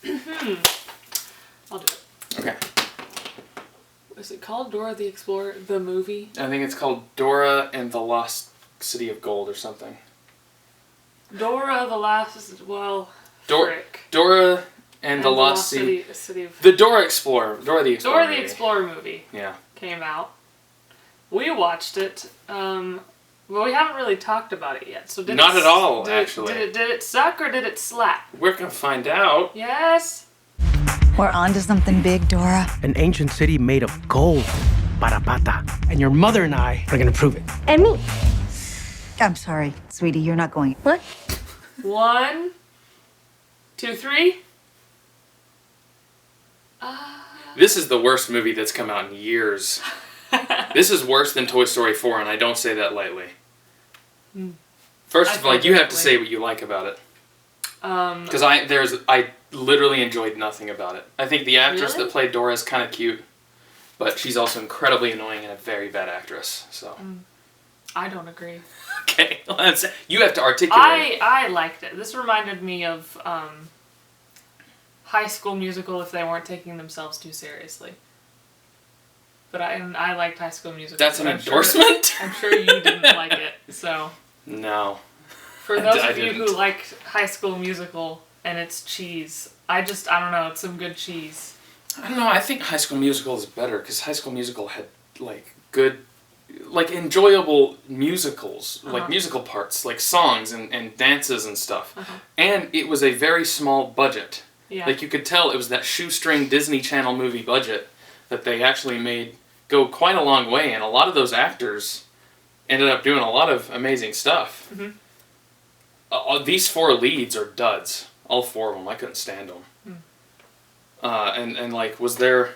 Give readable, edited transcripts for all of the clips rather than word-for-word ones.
I'll do it. Okay. Is it called Dora the Explorer, the movie? I think it's called Dora and the Lost City of Gold or something. Dora the Last... Well, frick. Dora and the Lost City of... The Dora Explorer. Dora the Explorer movie. Explorer movie. Yeah. Came out. We watched it. Well, we haven't really talked about it yet. So Not at all, actually. Did it suck or did it slap? We're going to find out. Yes. We're on to something big, Dora. An ancient city made of gold. Parapata. And your mother and I are going to prove it. And me. I'm sorry, sweetie, you're not going. What? 1, 2, 3. This is the worst movie that's come out in years. This is worse than Toy Story 4, and I don't say that lightly. First of all, you have to say what you like about it. Because I literally enjoyed nothing about it. I think the actress that played Dora is kind of cute, but she's also incredibly annoying and a very bad actress. So. I don't agree. Okay, you have to articulate. I liked it. This reminded me of High School Musical if they weren't taking themselves too seriously. But I liked High School Musical. That's an endorsement? I'm sure you didn't like it, so... No. For those of you who liked High School Musical and it's cheese, I don't know, it's some good cheese. I don't know, I think High School Musical is better, because High School Musical had, good... enjoyable musicals, musical parts, like songs and dances and stuff. And it was a very small budget. Yeah. You could tell it was that shoestring Disney Channel movie budget that they actually made go quite a long way, and a lot of those actors ended up doing a lot of amazing stuff. These 4 leads are duds. All 4 of them. I couldn't stand them. Was there...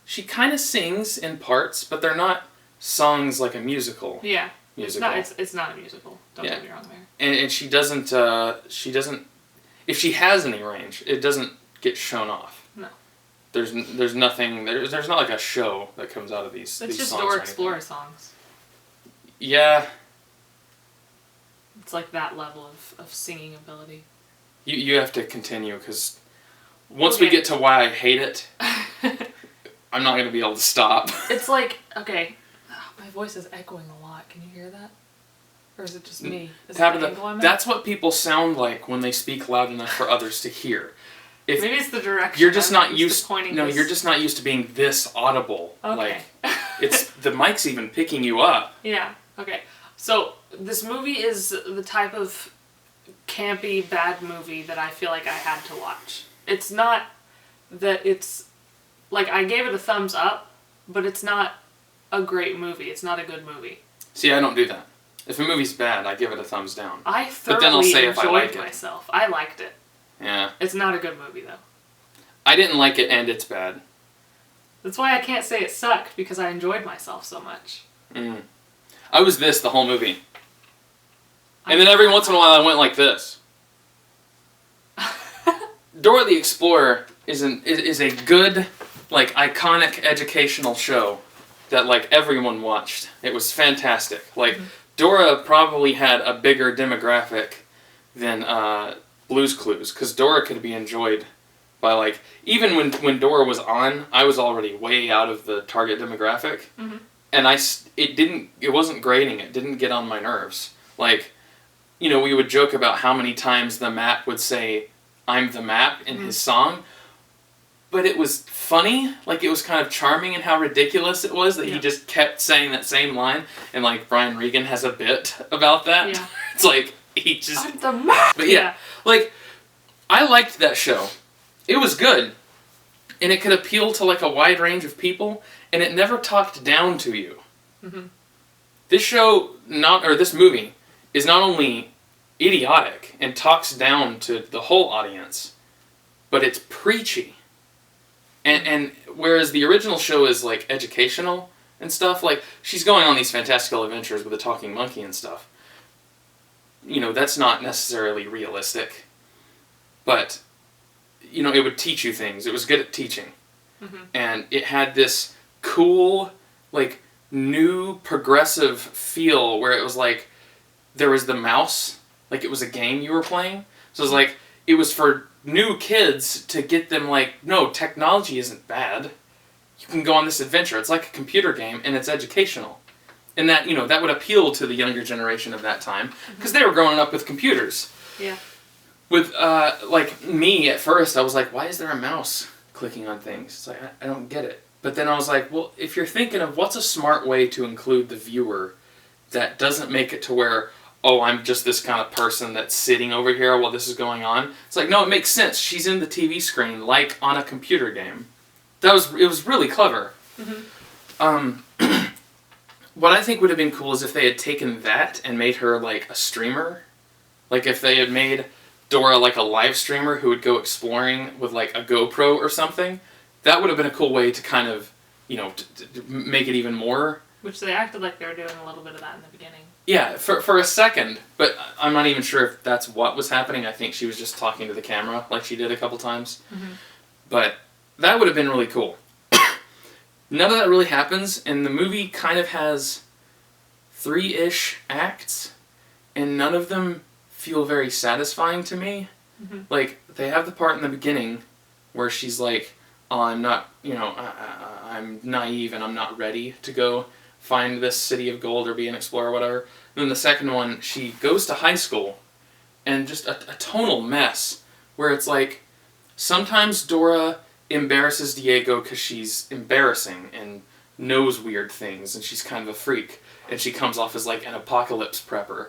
She kind of sings in parts, but they're not songs like a musical. Yeah. Musical. It's not a musical. Don't get me wrong there. And she doesn't, if she has any range, it doesn't get shown off. No. There's nothing, there's not like a show that comes out of these It's just songs. Dora Explorer songs. Yeah. It's like that level of singing ability. You have to continue, because once we get to why I hate it... I'm not going to be able to stop. It's like, okay, my voice is echoing a lot. Can you hear that? Or is it just me? That's what people sound like when they speak loud enough for others to hear. Maybe it's the direction. You're just not used. You're just not used to being this audible. Okay. It's the mic's even picking you up. Yeah. Okay. So this movie is the type of campy bad movie that I feel like I had to watch. It's not that it's. I gave it a thumbs up, but it's not a great movie. It's not a good movie. See, I don't do that. If a movie's bad, I give it a thumbs down. I thoroughly enjoyed myself. I liked it. Yeah. It's not a good movie, though. I didn't like it, and it's bad. That's why I can't say it sucked, because I enjoyed myself so much. I was this the whole movie. And then every once in a while I went like this. Dora the Explorer is a good... iconic educational show that, everyone watched. It was fantastic. Dora probably had a bigger demographic than Blue's Clues, because Dora could be enjoyed by, even when Dora was on, I was already way out of the target demographic, and it wasn't grating, it didn't get on my nerves. We would joke about how many times the map would say, "I'm the map" in his song, but it was funny, it was kind of charming in how ridiculous it was that he just kept saying that same line, and Brian Regan has a bit about that. Yeah. It's he just... I'm the map! But yeah, I liked that show. It was good, and it could appeal to a wide range of people, and it never talked down to you. This movie is not only idiotic and talks down to the whole audience, but it's preachy. And whereas the original show is educational and stuff, she's going on these fantastical adventures with a talking monkey and stuff. That's not necessarily realistic. But, it would teach you things. It was good at teaching. And it had this cool, new progressive feel where it was there was the mouse, it was a game you were playing. So it was it was for new kids to get them like, no, technology isn't bad. You can go on this adventure. It's like a computer game, and it's educational. And that, that would appeal to the younger generation of that time, because they were growing up with computers. Yeah. With, like, me, at first, I was like, why is there a mouse clicking on things? It's like, I don't get it. But then I was like, well, if you're thinking of what's a smart way to include the viewer that doesn't make it to where, oh, I'm just this kind of person that's sitting over here while this is going on. It's like, no, it makes sense. She's in the TV screen, like on a computer game. It was really clever. What I think would have been cool is if they had taken that and made her like a streamer. Like if they had made Dora like a live streamer who would go exploring with like a GoPro or something. That would have been a cool way to kind of, to make it even more. Which they acted like they were doing a little bit of that in the beginning. Yeah, for a second, but I'm not even sure if that's what was happening. I think she was just talking to the camera like she did a couple times. But that would have been really cool. None of that really happens, and the movie kind of has 3-ish acts, and none of them feel very satisfying to me. Like, they have the part in the beginning where she's like, oh, I'm not, I'm naive and I'm not ready to go find this city of gold or be an explorer or whatever. And then the second one, she goes to high school, and just a tonal mess, where it's like, sometimes Dora embarrasses Diego because she's embarrassing and knows weird things, and she's kind of a freak, and she comes off as like an apocalypse prepper.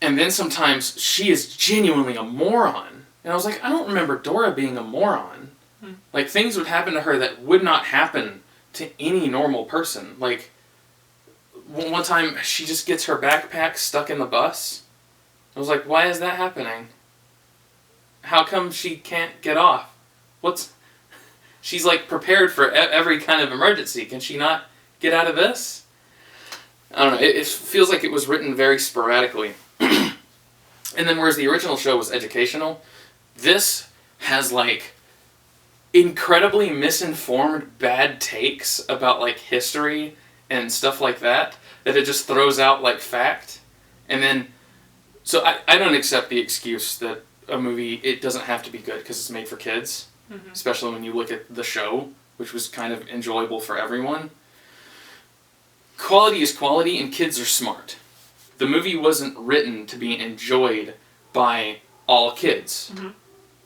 And then sometimes she is genuinely a moron. And I was like, I don't remember Dora being a moron. Like, things would happen to her that would not happen to any normal person. Like, one time she just gets her backpack stuck in the bus. I was like, why is that happening? How come she can't get off? She's like prepared for every kind of emergency. Can she not get out of this? I don't know. It feels like it was written very sporadically. And then whereas the original show was educational, this has like incredibly misinformed bad takes about like history and stuff like that it just throws out like fact. And then, so I don't accept the excuse that a movie, it doesn't have to be good because it's made for kids. Especially when you look at the show, which was kind of enjoyable for everyone. Quality is quality, and kids are smart. The movie wasn't written to be enjoyed by all kids.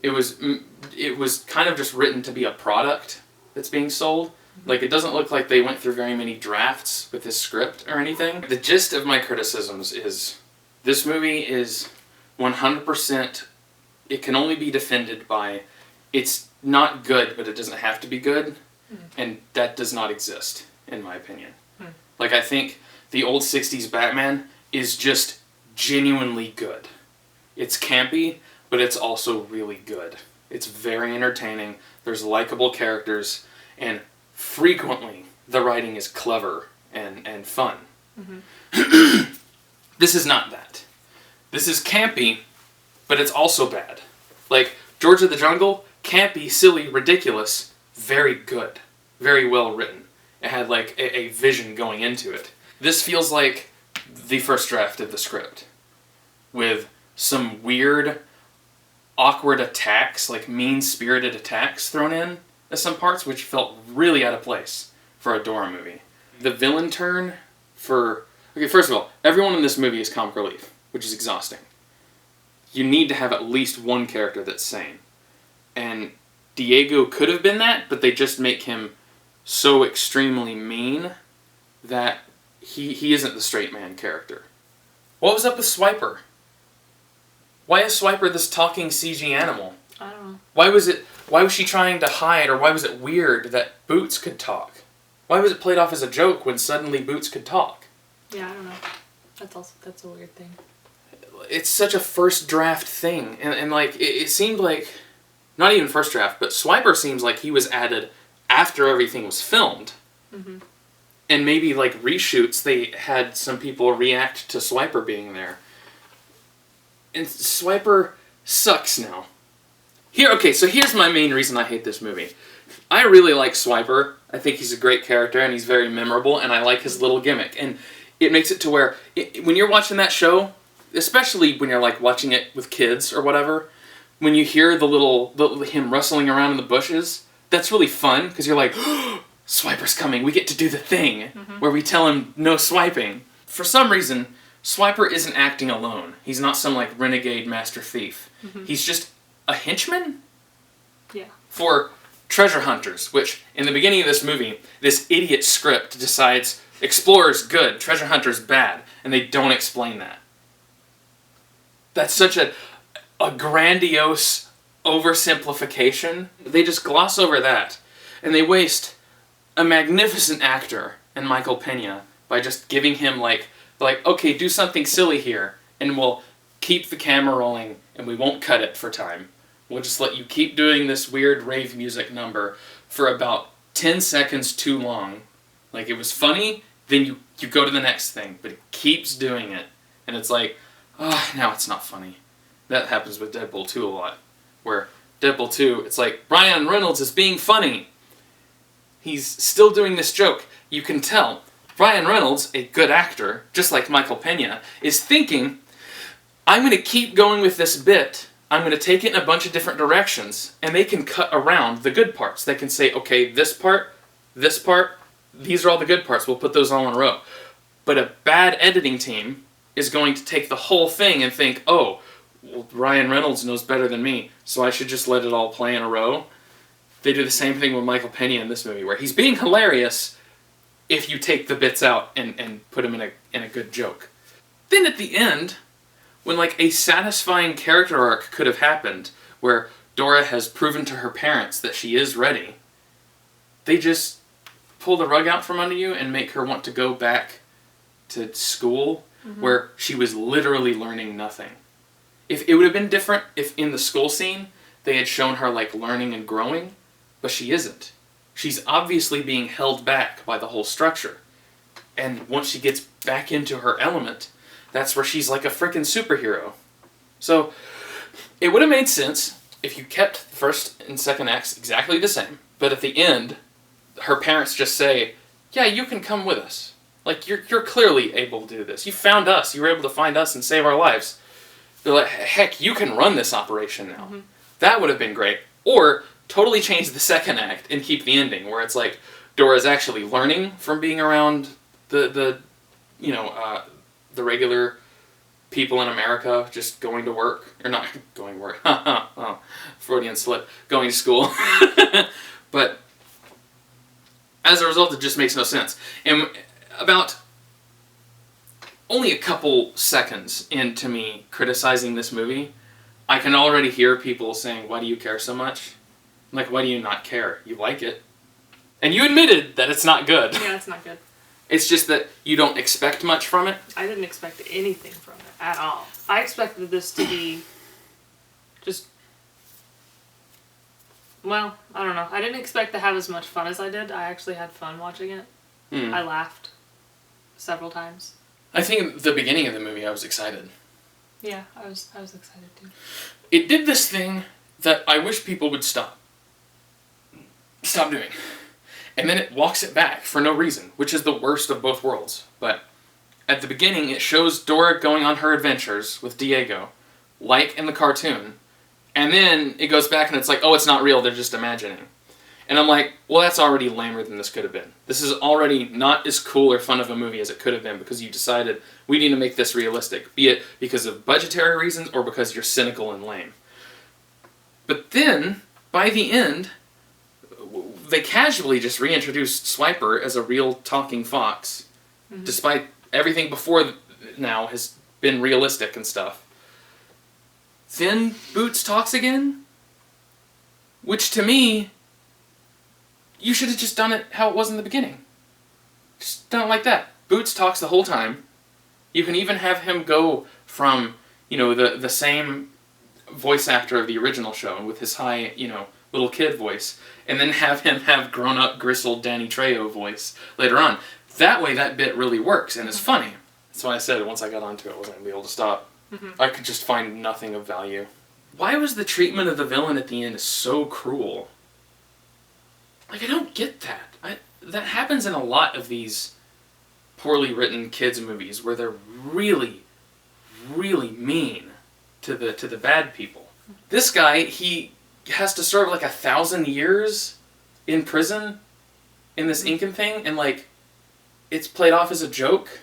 It was kind of just written to be a product that's being sold. Like, it doesn't look like they went through very many drafts with this script or anything. The gist of my criticisms is, this movie is 100%, it can only be defended by, it's not good, but it doesn't have to be good, and that does not exist, in my opinion. Like, I think the old 60s Batman is just genuinely good. It's campy, but it's also really good. It's very entertaining, there's likable characters, and frequently the writing is clever and fun. This is not that. This is campy, but it's also bad. Like, George of the Jungle, campy, silly, ridiculous, very good. Very well written. It had like a vision going into it. This feels like the first draft of the script, with some weird, awkward attacks, like mean-spirited attacks thrown in at some parts, which felt really out of place for a Dora movie. The villain turn for... Okay, first of all, everyone in this movie is comic relief, which is exhausting. You need to have at least one character that's sane. And Diego could have been that, but they just make him so extremely mean that he isn't the straight man character. What was up with Swiper? Why is Swiper this talking CG animal? I don't know. Why was she trying to hide, or why was it weird that Boots could talk? Why was it played off as a joke when suddenly Boots could talk? Yeah, I don't know. That's a weird thing. It's such a first draft thing, and like, it seemed like, not even first draft, but Swiper seems like he was added after everything was filmed. And maybe like reshoots, they had some people react to Swiper being there. And Swiper sucks now. So here's my main reason I hate this movie. I really like Swiper. I think he's a great character, and he's very memorable, and I like his little gimmick. And it makes it to where, when you're watching that show, especially when you're like watching it with kids or whatever, when you hear him rustling around in the bushes, that's really fun, because you're like, oh, Swiper's coming, we get to do the thing, where we tell him no swiping. For some reason, Swiper isn't acting alone. He's not some, like, renegade master thief. He's just a henchman? Yeah. For treasure hunters, which, in the beginning of this movie, this idiot script decides explorer's good, treasure hunter's bad, and they don't explain that. That's such a grandiose oversimplification. They just gloss over that, and they waste a magnificent actor in Michael Pena by just giving him like, okay, do something silly here, and we'll keep the camera rolling, and we won't cut it for time. We'll just let you keep doing this weird rave music number for about 10 seconds too long. Like, it was funny, then you go to the next thing, but it keeps doing it. And it's like, oh, now it's not funny. That happens with Deadpool 2 a lot. Where Deadpool 2, it's like, Ryan Reynolds is being funny. He's still doing this joke. You can tell. Ryan Reynolds, a good actor, just like Michael Pena, is thinking, I'm going to keep going with this bit. I'm going to take it in a bunch of different directions. And they can cut around the good parts. They can say, okay, this part, these are all the good parts. We'll put those all in a row. But a bad editing team is going to take the whole thing and think, oh, well, Ryan Reynolds knows better than me, so I should just let it all play in a row. They do the same thing with Michael Pena in this movie, where he's being hilarious if you take the bits out and put him in a good joke. Then at the end, when like a satisfying character arc could have happened, where Dora has proven to her parents that she is ready, they just pull the rug out from under you and make her want to go back to school, where she was literally learning nothing. If it would have been different if in the school scene they had shown her like learning and growing, but she isn't. She's obviously being held back by the whole structure. And once she gets back into her element, that's where she's like a frickin' superhero. So, it would have made sense if you kept the first and second acts exactly the same, but at the end, her parents just say, yeah, you can come with us. Like, you're clearly able to do this. You found us. You were able to find us and save our lives. They're like, heck, you can run this operation now. That would have been great. Or totally change the second act and keep the ending, where it's like Dora's actually learning from being around the regular people in America, just going to work, or not going to work, oh, Freudian slip, going to school. But as a result, it just makes no sense. And about only a couple seconds into me criticizing this movie, I can already hear people saying, why do you care so much? I'm like, why do you not care? You like it. And you admitted that it's not good. Yeah, it's not good. It's just that you don't expect much from it. I didn't expect anything from it at all. I expected this to be just... Well, I don't know. I didn't expect to have as much fun as I did. I actually had fun watching it. I laughed several times. I think at the beginning of the movie I was excited. Yeah, I was excited too. It did this thing that I wish people would stop doing. And then it walks it back for no reason, which is the worst of both worlds. But at the beginning, it shows Dora going on her adventures with Diego, like in the cartoon. And then it goes back and it's like, oh, it's not real, they're just imagining. And I'm like, well, that's already lamer than this could have been. This is already not as cool or fun of a movie as it could have been, because you decided we need to make this realistic, be it because of budgetary reasons or because you're cynical and lame. But then, by the end, they casually just reintroduced Swiper as a real talking fox, despite everything before now has been realistic and stuff. Then Boots talks again, which to me, you should have just done it how it was in the beginning. Just done it like that. Boots talks the whole time. You can even have him go from, the same voice actor of the original show with his high, little kid voice, and then have him have grown-up, gristled Danny Trejo voice later on. That way, that bit really works and is funny. That's why I said once I got onto it, I wasn't going to be able to stop. I could just find nothing of value. Why was the treatment of the villain at the end so cruel? Like, I don't get that. That happens in a lot of these poorly written kids movies where they're really, really mean to the bad people. This guy, he has to serve like 1,000 years in prison in this Incan thing, and like, it's played off as a joke.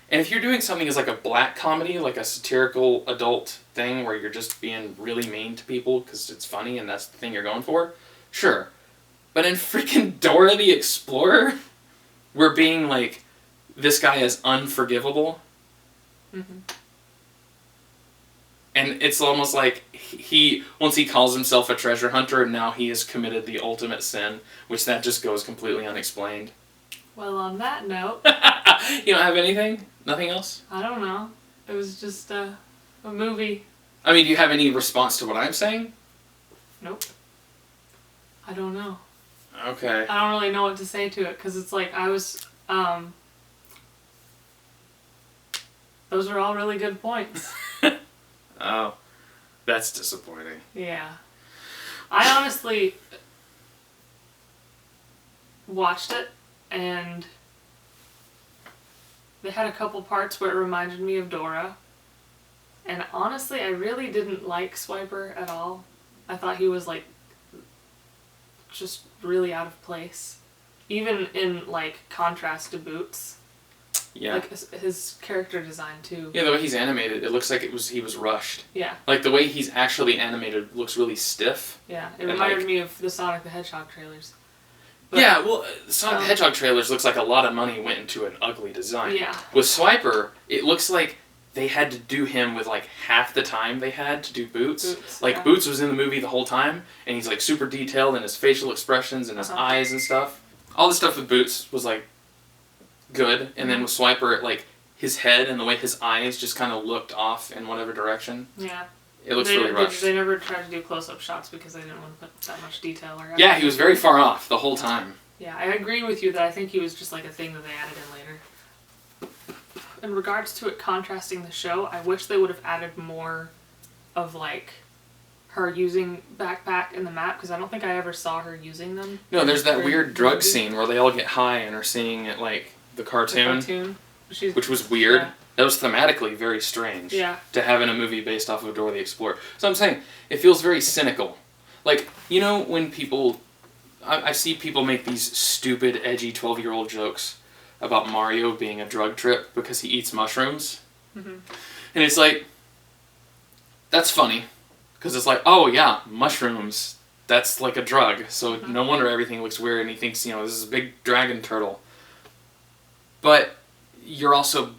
And if you're doing something as like a black comedy, like a satirical adult thing where you're just being really mean to people because it's funny and that's the thing you're going for, sure. But in freaking Dora the Explorer, we're being like, this guy is unforgivable. Mm-hmm. And it's almost like once he calls himself a treasure hunter, and now he has committed the ultimate sin, which that just goes completely unexplained. Well, on that note... You don't have anything? Nothing else? I don't know. It was just a movie. I mean, do you have any response to what I'm saying? Nope. I don't know. Okay. I don't really know what to say to it, because it's like, those are all really good points. Oh, that's disappointing. Yeah. I honestly watched it, and they had a couple parts where it reminded me of Dora. And honestly, I really didn't like Swiper at all. I thought he was, like, just really out of place. Even in, like, contrast to Boots. Yeah. Like, his character design, too. Yeah, the way he's animated, it looks like he was rushed. Yeah. Like, the way he's actually animated looks really stiff. Yeah, it reminded me of the Sonic the Hedgehog trailers. But, yeah, well, Sonic the Hedgehog trailers looks like a lot of money went into an ugly design. Yeah. With Swiper, it looks like they had to do him with, like, half the time they had to do Boots. Like, yeah. Boots was in the movie the whole time, and he's, like, super detailed in his facial expressions and his eyes and stuff. All the stuff with Boots was, like, good, and then with Swiper, like, his head and the way his eyes just kind of looked off in whatever direction. Yeah. It looks really rushed. They never tried to do close-up shots because they didn't want to put that much detail or... Yeah, he was very far off the whole time. Yeah, I agree with you that I think he was just like a thing that they added in later. In regards to it contrasting the show, I wish they would have added more of, like, her using backpack and the map, because I don't think I ever saw her using them. No, there's that weird drug scene where they all get high and are seeing it, like, the cartoon. Which was weird. Yeah. That was thematically very strange. Yeah. To have in a movie based off of Dora the Explorer. So I'm saying, it feels very cynical. Like, you know when people... I see people make these stupid, edgy 12-year-old jokes about Mario being a drug trip because he eats mushrooms. Mm-hmm. And it's like... That's funny. Because it's like, oh yeah, mushrooms. That's like a drug. So no wonder everything looks weird and he thinks, you know, this is a big dragon turtle. But you're also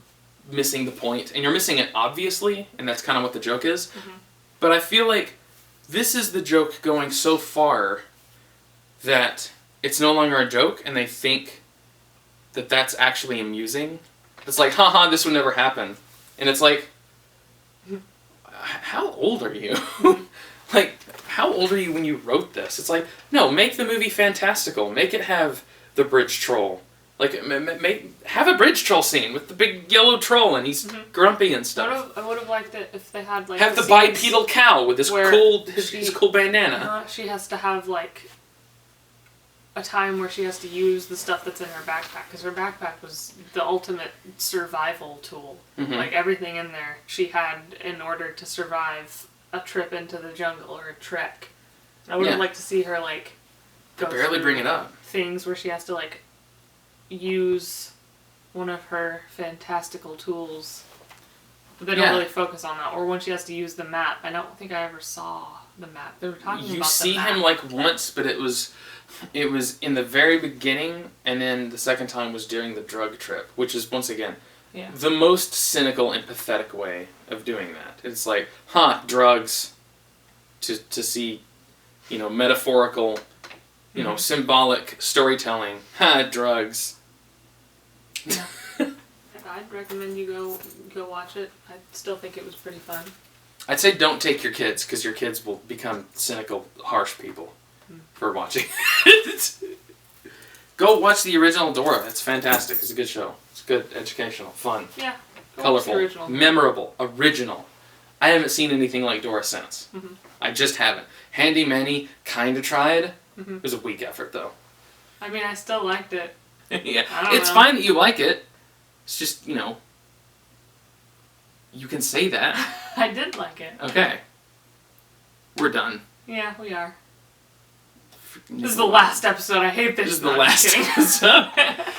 missing the point, and you're missing it obviously, and that's kind of what the joke is. Mm-hmm. But I feel like this is the joke going so far that it's no longer a joke, and they think that that's actually amusing. It's like, haha, this would never happen. And it's like, how old are you? Like, how old are you when you wrote this? It's like, no, make the movie fantastical. Make it have the bridge troll. Like, have a bridge troll scene with the big yellow troll and he's grumpy and stuff. I would have liked it if they had, like... Have the bipedal cow with his cool bandana. She has to have, like, a time where she has to use the stuff that's in her backpack, because her backpack was the ultimate survival tool. Mm-hmm. Like, everything in there she had in order to survive a trip into the jungle or a trek. I would have liked to see her, like, go barely bring it up. Things where she has to, like, use one of her fantastical tools. But they don't really focus on that. Or when she has to use the map. I don't think I ever saw the map. They were talking about the map. You see him, like, once, but it was in the very beginning, and then the second time was during the drug trip, which is, once again, the most cynical and pathetic way of doing that. It's like, drugs, to see, you know, metaphorical, you know, symbolic storytelling. Drugs. Yeah. I'd recommend you go watch it. I still think it was pretty fun. I'd say don't take your kids, because your kids will become cynical, harsh people for watching it. Go watch the original Dora. It's fantastic. It's a good show. It's good, educational, fun. Yeah. Colorful, memorable, original. I haven't seen anything like Dora since. Mm-hmm. I just haven't. Handy Manny kind of tried. Mm-hmm. It was a weak effort, though. I mean, I still liked it. Yeah, it's fine that you like it. It's just, you know, you can say that. I did like it. Okay. We're done. Yeah, we are. This is the last episode. I hate this. This is the last episode.